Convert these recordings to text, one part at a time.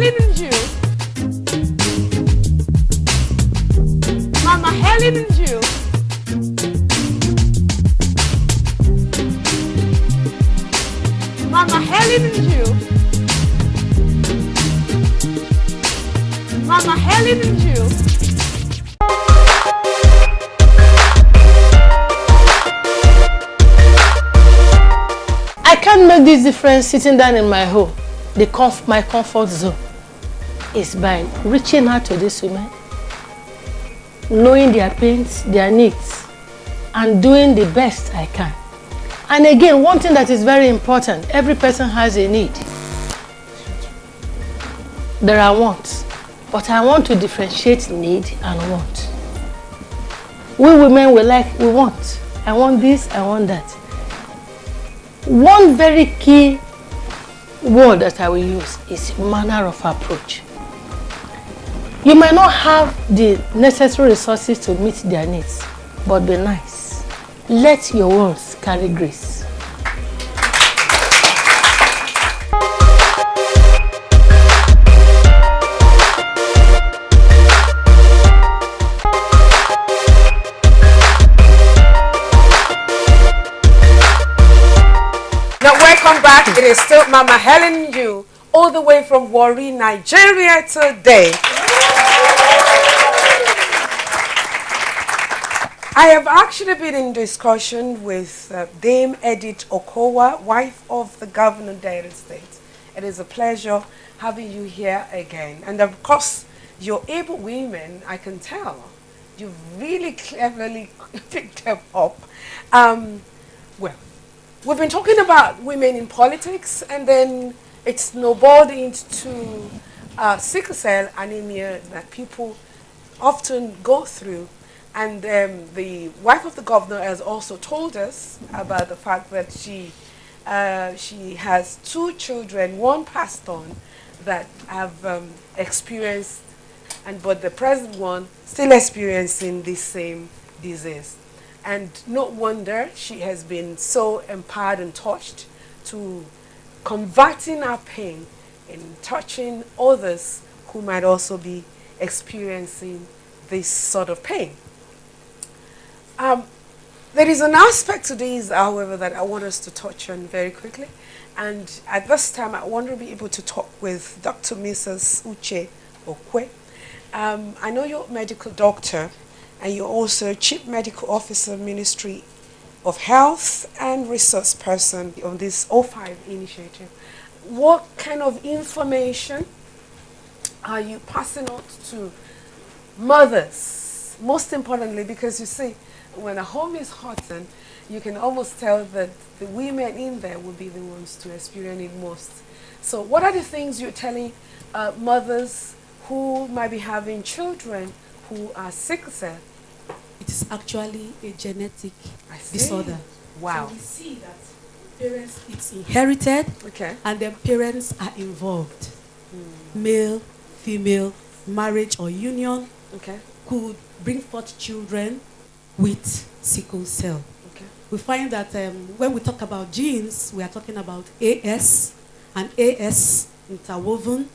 Helen You. Mama Helen You. Mama Helen You. Mama Helen You. I can't make this difference sitting down in my home. My comfort zone is by reaching out to these women, knowing their pains, their needs, and doing the best I can. And again, one thing that is very important, every person has a need. There are wants, but I want to differentiate need and want. We women, we want. I want this, I want that. One very key word that I will use is manner of approach. You might not have the necessary resources to meet their needs, but be nice. Let your words carry grace. Welcome back. It is still Mama Helen You, all the way from Warri, Nigeria today. I have actually been in discussion with Dame Edith Okowa, wife of the Governor of the United States. It is a pleasure having you here again. And of course, you're able women, I can tell. You've really cleverly picked them up. Well, we've been talking about women in politics, and then it snowballed into sickle-cell anemia that people often go through. And the wife of the governor has also told us about the fact that she has 2 children, one passed on, that have experienced, but the present one still experiencing this same disease. And no wonder she has been so empowered and touched to converting our pain and touching others who might also be experiencing this sort of pain. There is an aspect to this, however, that I want us to touch on very quickly. And at this time, I want to be able to talk with Dr. Mrs. Uche Okwe. I know you're a medical doctor, and you're also Chief Medical Officer, Ministry of Health and Resource Person on this 05 initiative. What kind of information are you passing on to mothers? Most importantly, because you see, when a home is hot, then you can almost tell that the women in there will be the ones to experience it most. So what are the things you're telling mothers who might be having children who are sickle cell? It is actually a genetic disorder. Wow. So we see that parents, it's inherited, okay, and then parents are involved. Male, female, marriage or union, okay, could bring forth children with sickle cell. okay. We find that when we talk about genes, we are talking about AS and AS interwoven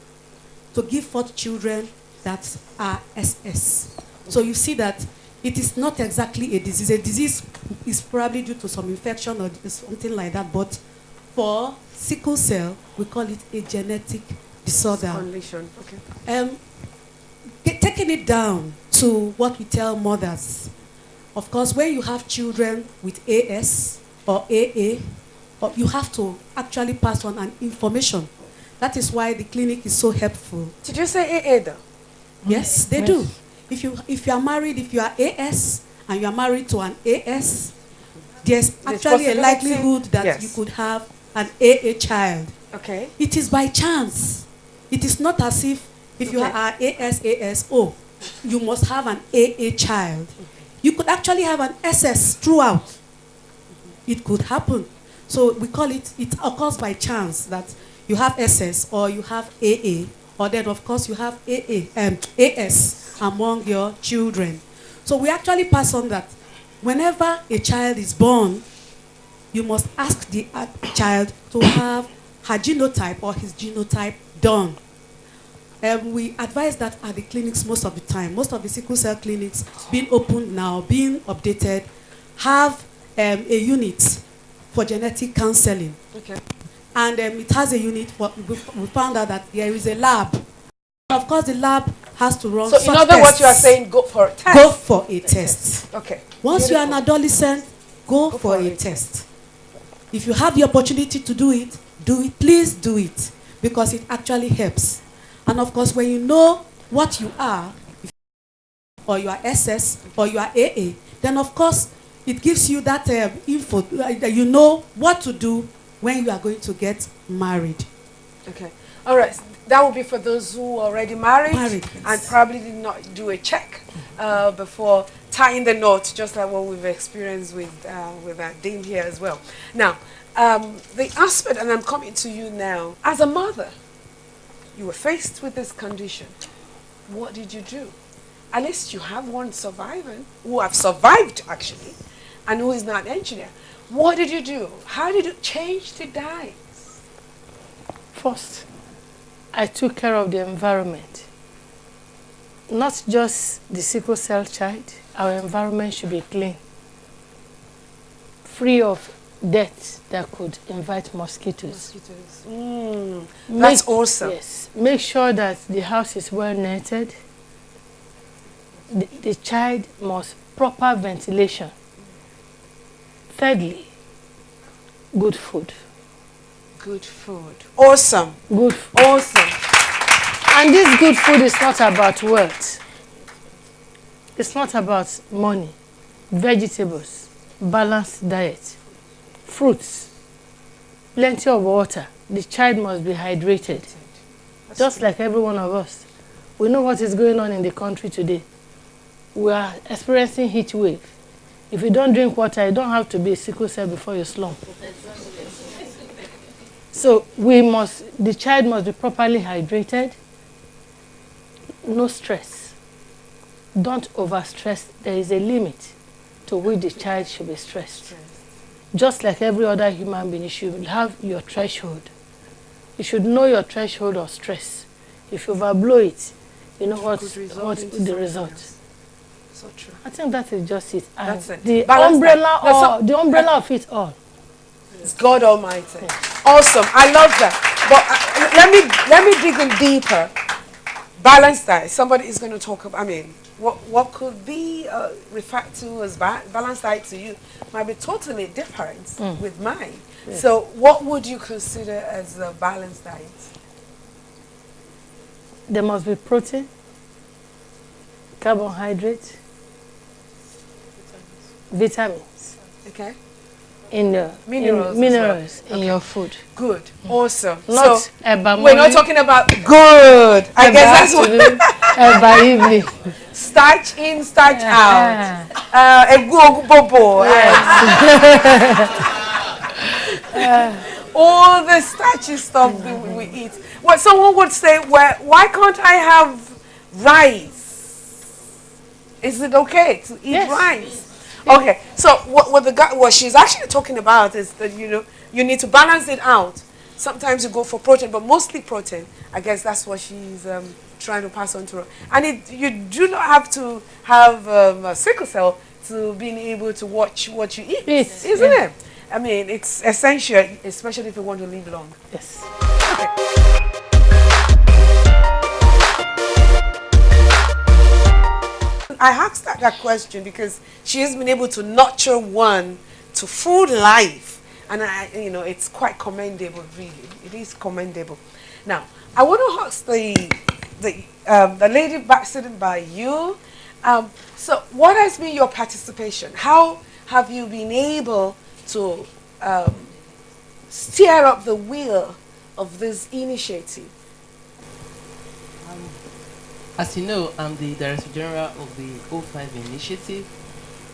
to give forth children that are SS. So you see that it is not exactly a disease. A disease is probably due to some infection or something like that, but for sickle cell, we call it a genetic disorder. Condition, okay. Taking it down to what we tell mothers. Of course, when you have children with AS or AA, you have to actually pass on an information. That is why the clinic is so helpful. Did you say AA though? Yes, they do. If you are married, if you are AS and you are married to an AS, there's actually a likelihood that you could have an AA child. Okay. It is by chance. It is not as if you are AS, you must have an AA child. You could actually have an SS throughout. It could happen. So we call it occurs by chance that you have SS or you have AA, or then of course you have AS among your children. So we actually pass on that whenever a child is born, you must ask the child to have her genotype or his genotype done. we advise that at the clinics most of the time. Most of the sickle cell clinics being opened now, being updated, have a unit for genetic counseling. Okay. And it has a unit for, we found out that there is a lab. Of course, the lab has to run. So in other words, you are saying go for a test. Go for a test. Okay. Once you are an adolescent, go for a test. If you have the opportunity to do it, please do it, because it actually helps. And of course, when you know what you are, or you are SS, or you are AA, then of course, it gives you that info, you know what to do when you are going to get married. Okay. All right. That will be for those who are already married yes. and probably did not do a check before tying the knot, just like what we've experienced with Dame here as well. Now, the aspect, and I'm coming to you now, as a mother, you were faced with this condition. What did you do? At least you have one survivor, who have survived actually, and who is not an engineer. What did you do? How did you change the diet? First, I took care of the environment. Not just the sickle cell child, our environment should be clean, free of dirt that could invite mosquitoes. That's awesome. Yes. Make sure that the house is well netted. The child must proper ventilation. Thirdly, good food. Good food. Awesome. Good food. Awesome. And this good food is not about wealth. It's not about money. Vegetables, balanced diet, fruits, plenty of water. The child must be hydrated. Just like every one of us. We know what is going on in the country today. We are experiencing heat wave. If you don't drink water, you don't have to be a sickle cell before you slump. So the child must be properly hydrated. No stress. Don't overstress. There is a limit to which the child should be stressed. Just like every other human being, you should have your threshold. You should know your threshold of stress. If you overblow it, you know what's the result. So true. I think that is just it. And That's it. The Balance umbrella of it all. It's God Almighty. Yes. Awesome. I love that. But let me dig in deeper. Balanced diet. Somebody is going to talk about. I mean, what could be referred to as balanced diet to you might be totally different with mine. Yes. So, what would you consider as a balanced diet? There must be protein, carbohydrate, vitamins. Okay. In minerals in your food. Good. Awesome. Not so we're not talking about good. I guess that's what by evening. Starch in, starch out. Bobo. All the starchy stuff we eat. What someone would say, why can't I have rice? Is it okay to eat rice? Okay, so what she's actually talking about is that you need to balance it out. Sometimes you go for protein, but mostly protein. I guess that's what she's trying to pass on to her. And you do not have to have a sickle cell to being able to watch what you eat, isn't it? I mean, it's essential, especially if you want to live long. Yes. Okay. I asked that question because she has been able to nurture one to full life, and it's quite commendable. Really, it is commendable. Now, I want to ask the lady sitting by you. So, what has been your participation? How have you been able to steer up the wheel of this initiative? As you know, I'm the Director General of the O5 initiative.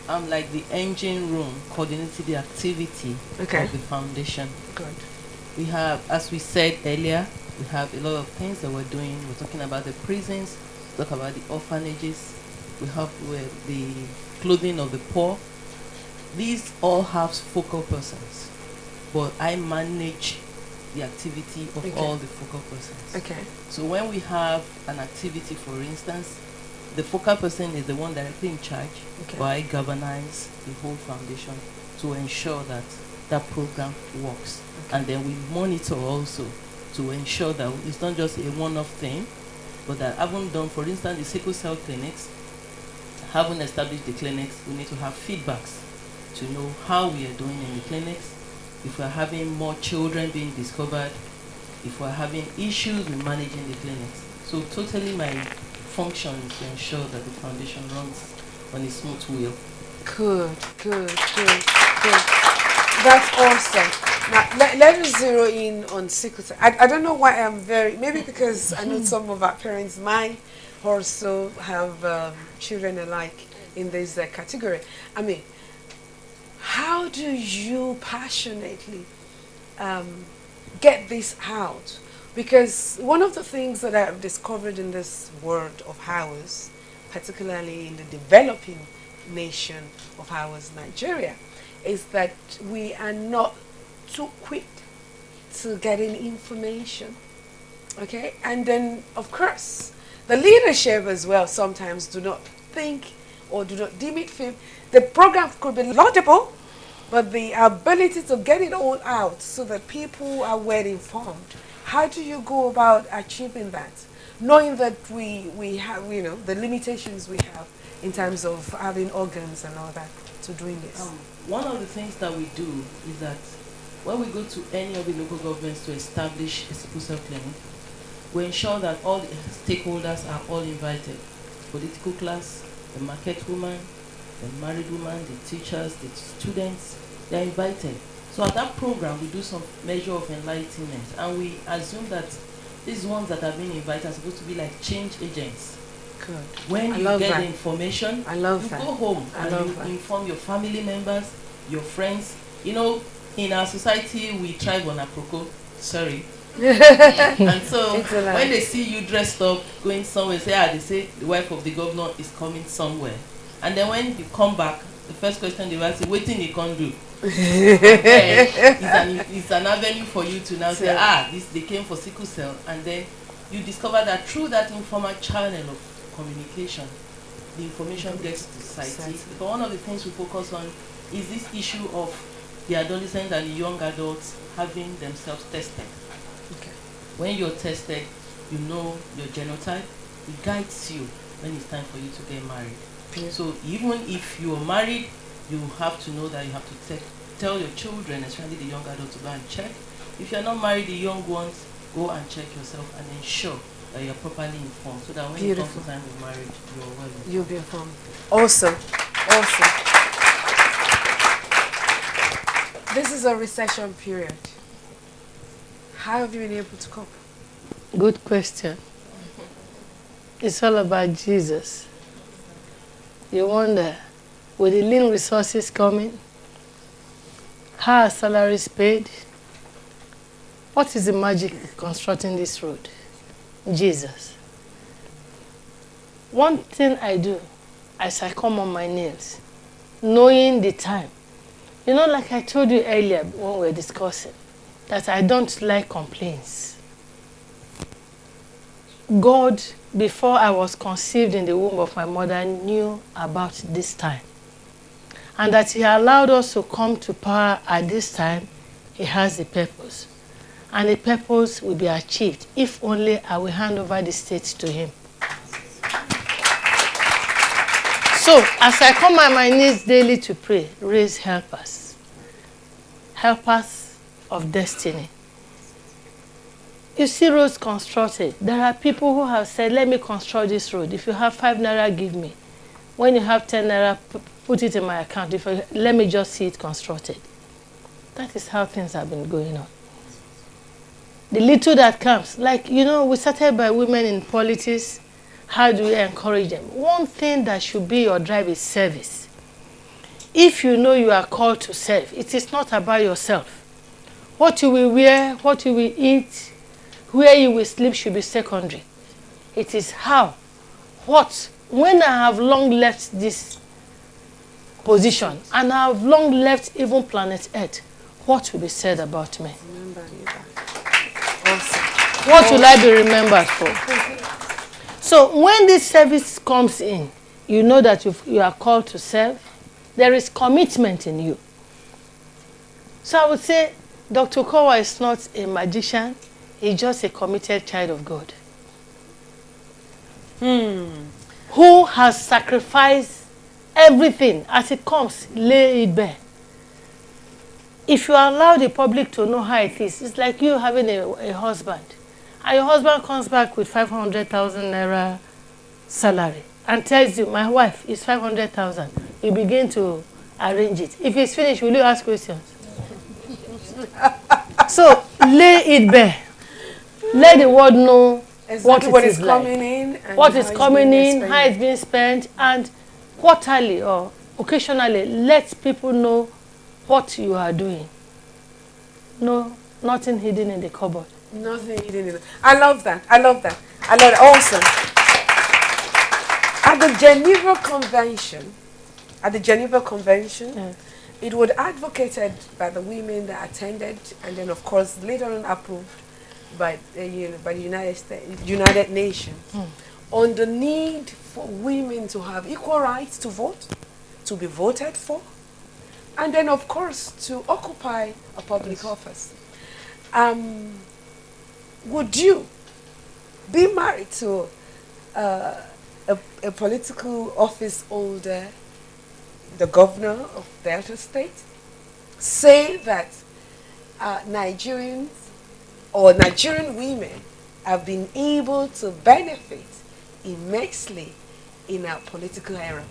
I'm like the engine room coordinating the activity of the foundation. Good. We have, as we said earlier, we have a lot of things that we're doing. We're talking about the prisons, we talk about the orphanages, we help with the clothing of the poor. These all have focal persons, but I manage the activity of Okay. all the focal persons. Okay. So when we have an activity, for instance, the focal person is the one directly in charge, Okay. but I governize the whole foundation to ensure that that program works. Okay. And then we monitor also to ensure that it's not just a one-off thing, but that having done, for instance, the sickle cell clinics, having established the clinics, we need to have feedbacks to know how we are doing in the clinics, if we're having more children being discovered, if we're having issues with managing the clinics. So totally my function is to ensure that the foundation runs on a smooth wheel. Good. That's awesome. Now, let us zero in on sickle cell. I don't know why I'm maybe because I know some of our parents might also have children alike in this category. I mean, how do you passionately get this out? Because one of the things that I've discovered in this world of ours, particularly in the developing nation of ours, Nigeria, is that we are not too quick to getting information. Okay? And then, of course, the leadership as well sometimes do not think or do not deem it fit. The program could be laudable, but the ability to get it all out so that people are well informed. How do you go about achieving that? Knowing that we have, you know, the limitations we have in terms of having organs and all that to doing this. One of the things that we do is that when we go to any of the local governments to establish a sickle cell clinic, we ensure that all the stakeholders are all invited. Political class, the market woman, the married woman, the teachers, the students, they are invited. So at that program, we do some measure of enlightenment, and we assume that these ones that have been invited are supposed to be like change agents. Good. When I you love get that. the information, I love you that. go home I and love you that. inform your family members, your friends. You know, in our society, we thrive on aproko. Sorry. And so It's a lie. when they see you dressed up, going somewhere, they say the wife of the governor is coming somewhere. And then when you come back, the first question they will ask you, what thing you can do? It's an avenue for you to now say, they came for sickle cell, and then you discover that through that informal channel of communication, the information gets to society. But one of the things we focus on is this issue of the adolescents and the young adults having themselves tested. Okay. When you're tested, you know your genotype. It guides you when it's time for you to get married. So even if you're married, you have to know that you have to tell your children, especially the young adults, to go and check. If you're not married, the young ones, go and check yourself and ensure that you're properly informed, so that when you come to time of marriage, you're well informed. You'll be informed. Awesome. Awesome. This is a recession period. How have you been able to cope? Good question. It's all about Jesus. You wonder, with the lean resources coming, how are salaries paid? What is the magic constructing this road? Jesus. One thing I do as I come on my nails, knowing the time. You know, like I told you earlier when we were discussing, that I don't like complaints. God, before I was conceived in the womb of my mother, knew about this time. And that He allowed us to come to power at this time, He has a purpose. And the purpose will be achieved if only I will hand over the state to Him. So, as I come on my knees daily to pray, raise helpers. Helpers of destiny. You see roads constructed. There are people who have said, let me construct this road. If you have 5 naira, give me. When you have 10 naira, put it in my account. Let me just see it constructed. That is how things have been going on. The little that comes, like, you know, we started by women in politics. How do we encourage them? One thing that should be your drive is service. If you know you are called to serve, it is not about yourself. What you will wear, what you will eat, where you will sleep should be secondary. It is how, what, when I have long left this position, and I have long left even planet Earth, what will be said about me? Remember that. Awesome. What will I be remembered for? So when this service comes in, you know that you are called to serve. There is commitment in you. So I would say Dr. Okowa is not a magician. He's just a committed child of God. Who has sacrificed everything as it comes, lay it bare. If you allow the public to know how it is, it's like you having a husband. And your husband comes back with 500,000 naira salary and tells you, my wife is 500,000. You begin to arrange it. If it's finished, will you ask questions? So lay it bare. Let the world know exactly what it is like. Coming in, and what is coming in, how it's being spent, and quarterly or occasionally let people know what you are doing. No, nothing hidden in the cupboard. Nothing hidden in it. I love that. I love that. I love it. Awesome. At the Geneva Convention, Yes. it was advocated by the women that attended, and then of course later on approved by the United Nations on the need for women to have equal rights to vote, to be voted for, and then of course to occupy a public office. Would you be married to a political office holder, the governor of Delta State, say that Nigerians or Nigerian women have been able to benefit immensely in our political era?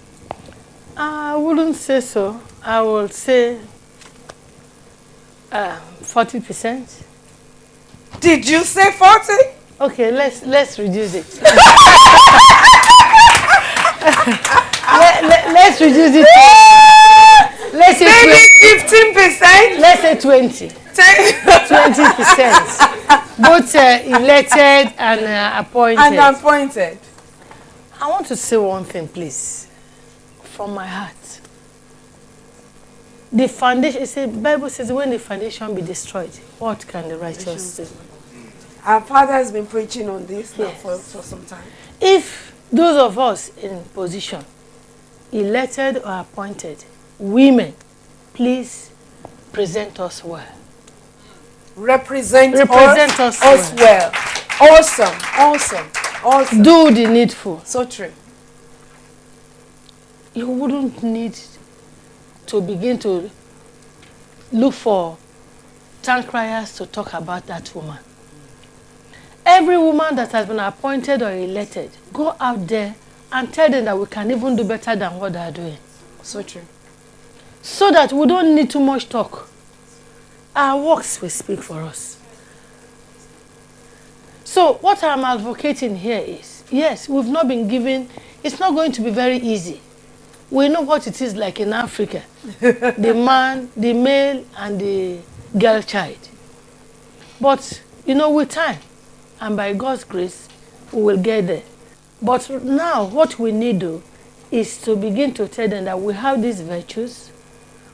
I wouldn't say so. I would say 40%. Did you say 40? Okay, let's reduce it. Let's reduce it. Let's say maybe 15%. Let's say 20. 20%. Both elected and appointed. And appointed. I want to say one thing, please, from my heart. The foundation, the Bible says, when the foundation be destroyed, what can the righteous do? Our father has been preaching on this now for some time. If those of us in position, elected or appointed, women, please present us well. Represent us well. Awesome, awesome, awesome. Do the needful. So true. You wouldn't need to begin to look for town criers to talk about that woman. Every woman that has been appointed or elected, go out there and tell them that we can even do better than what they are doing. So true. So that we don't need too much talk. Our works will speak for us. So what I'm advocating here is, yes, we've not been given, it's not going to be very easy. We know what it is like in Africa. The man, the male, and the girl child. But, you know, with time, and by God's grace, we will get there. But now, what we need to do is to begin to tell them that we have these virtues.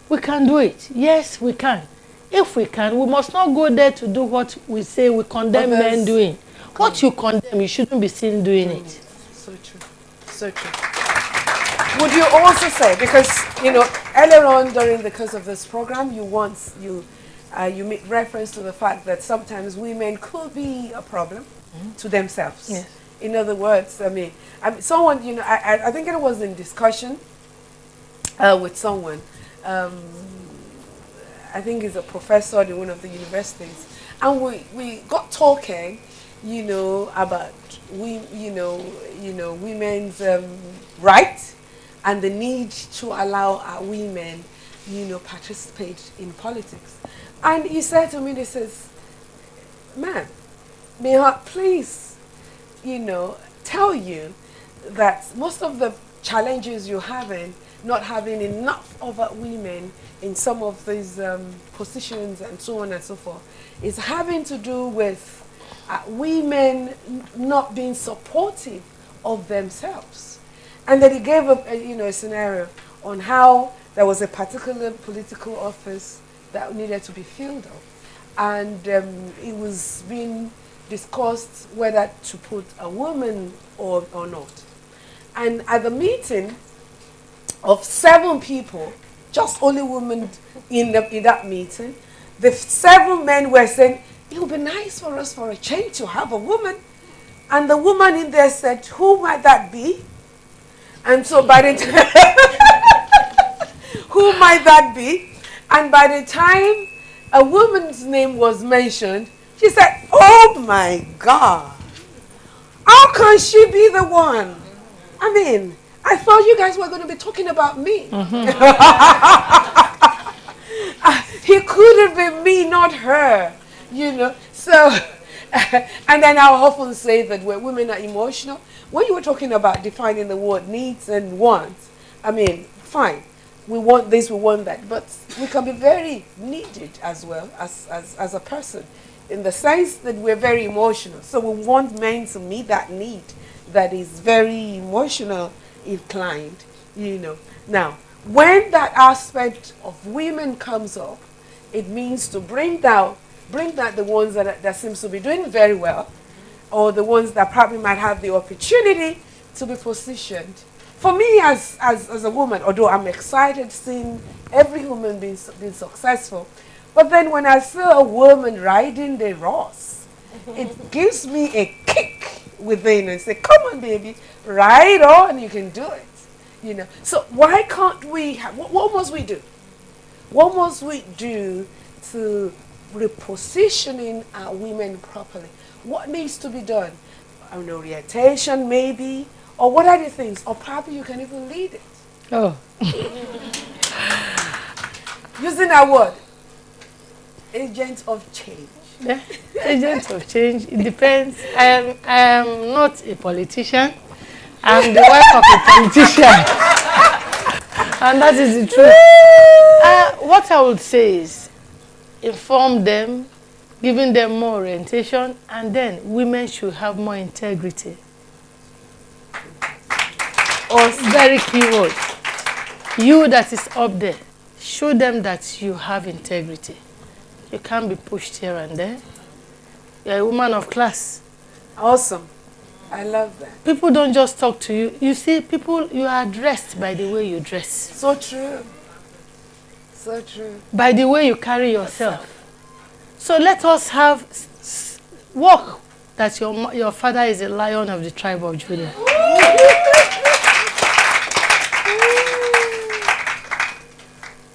We can do it. Yes, we can. If we can, we must not go there to do what we say we condemn men doing. What you condemn, you shouldn't be seen doing it. So true. So true. Would you also say, because, you know, earlier on during the course of this program, you made reference to the fact that sometimes women could be a problem to themselves. Yes. In other words, I mean someone, you know, I think it was in discussion with someone. I think he's a professor in one of the universities, and we got talking, you know, about women's rights and the need to allow our women, you know, participate in politics. And he said to me, he says, "Ma'am, may I please, you know, tell you that most of the challenges you're having, not having enough of women in some of these positions and so on and so forth, is having to do with women not being supportive of themselves." And then he gave a scenario on how there was a particular political office that needed to be filled up. and it was being discussed whether to put a woman or not. And at the meeting of 7 people, just only women in that meeting, the 7 men were saying, it would be nice for us for a change to have a woman. And the woman in there said, who might that be? And so by the time, who might that be? And by the time a woman's name was mentioned, she said, oh my God, how can she be the one? I mean, I thought you guys were going to be talking about me. He could have been me, not her, you know. So, and then I'll often say that where women are emotional, when you were talking about defining the word needs and wants, I mean, fine, we want this, we want that, but we can be very needed as well as a person, in the sense that we're very emotional. So we want men to meet that need that is very emotional inclined, you know. Now, when that aspect of women comes up, it means to bring out the ones that seems to be doing very well, or the ones that probably might have the opportunity to be positioned. For me as a woman, although I'm excited seeing every woman being successful, but then when I see a woman riding the horse, it gives me a kick within and say, come on baby, ride on, you can do it. You know, so why can't we have, what must we do? What must we do to repositioning our women properly? What needs to be done? An orientation maybe, or what are the things? Or probably you can even lead it. Oh. Using our word, agent of change. Yeah, agent of change, it depends. I am not a politician. I'm the wife of a politician. And that is the truth. What I would say is inform them, giving them more orientation, and then women should have more integrity. Or very key word. You that is up there, show them that you have integrity. You can't be pushed here and there. You're a woman of class. Awesome. I love that. People don't just talk to you. You see, people, you are dressed by the way you dress. So true. So true. By the way you carry yourself. So let us have walk that your father is a lion of the tribe of Judah.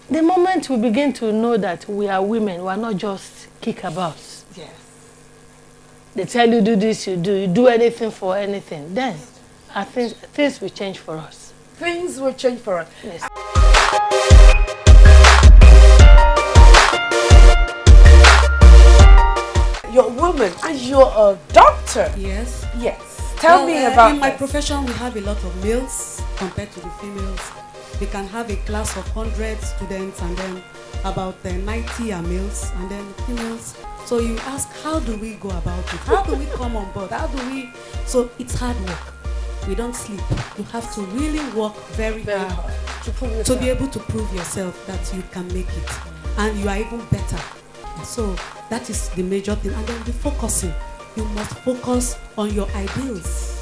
The moment we begin to know that we are women, we are not just kickabouts. Yes. They tell you do this, you do anything for anything. Then I think things will change for us. Things will change for us. Yes. You're a woman and you're a doctor. Yes. Yes. Tell me about in my this. profession, we have a lot of males compared to the females. We can have a class of 100 students and then about 90 are males and then females. So you ask, how do we go about it? How do we come on board? How do we? So it's hard work. We don't sleep. You have to really work very hard to be able to prove yourself that you can make it. And you are even better. So that is the major thing. And then the focusing. You must focus on your ideals.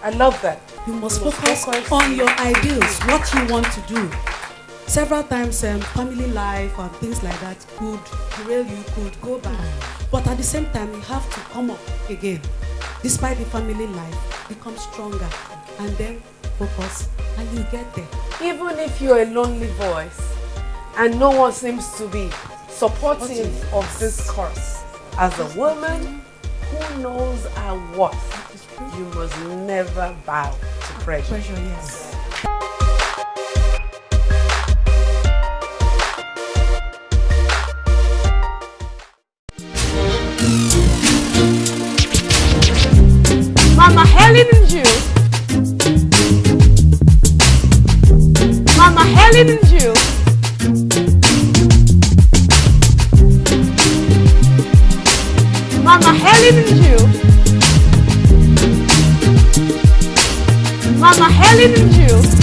I love that. You must focus on your ideals, what you want to do. Several times family life and things like that could derail you, could go back. But at the same time, you have to come up again. Despite the family life, become stronger and then focus and you get there. Even if you're a lonely voice and no one seems to be supportive of this course, as a woman who knows her worth, you must never bow to pressure. Pressure, yes. Mama Helen You. Mama Helen You. Mama Helen You. Mama Helen You.